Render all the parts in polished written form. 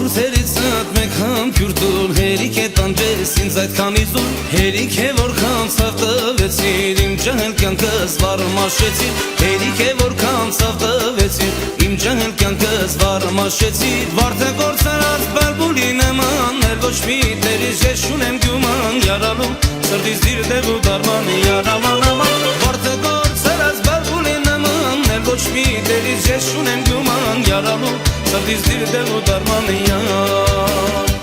Ալշուրթերից մեկ համբյուրդուր հերիք է տանջես ինձ այդքանի զուր Հերիք է որքան ցավ տվեցիր իմ ջահել կյանքս վարմաշեցիր Հերիք է որքան ցավ տվեցիր իմ ջահել կյանքս վարմաշեցիր Վարդը գործարած բալբուլի նման էլ ոչ մի տերից ես շունեմ գյուման Յարալու սրտից դիրդև ու դարման յարաման աման Վարդը գործարած բալբուլի նման էլ ոչ մի տերից ես շունեմ գյուման Յարալու սրտից դիրդև ու դարման յարաման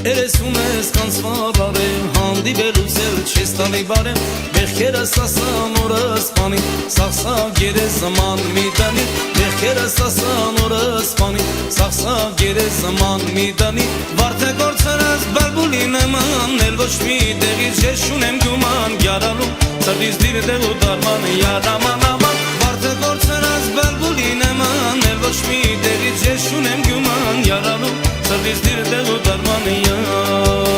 Երեսում ես կանցվար արեմ, հանդիվելուց էլ չես տալի բարեմ Մեղքերս ասան օրս պանի, սաղսաղ երես զման մի տանի Մեղքերս ասան օրս պանի, սաղսաղ երես զման մի տանի Վարդը գործարած բալբուլի նման, էլ ոչ մի տեղից ես շունեմ գյուման Յարալու սրտից դիրդև ու դարման յարաման աման Վարդը գործարած բալբուլի նման, էլ ոչ մի տեղից ես շունեմ գյուման Յարալու սրտից դիրդև ու դարման յարաման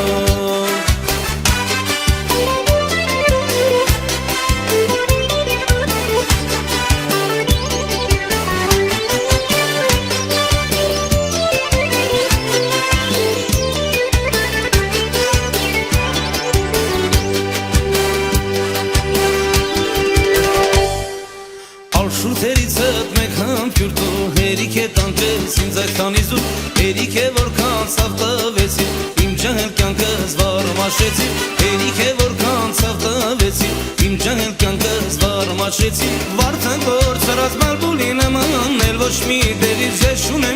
Ալշուրթերից մեկ համբյուրդու հերիք է տանջես ինձ այդքանի զուր Հերիք է որքան ցավ տվեցիր իմ ջահել կյանքս վարմաշեցիր Հերիք է որքան ցավ տվեցիր իմ ջահել կյանքս վարմաշեցիր Վարդը գործարած բալբուլի նման էլ ոչ մի տեղից ես շունեմ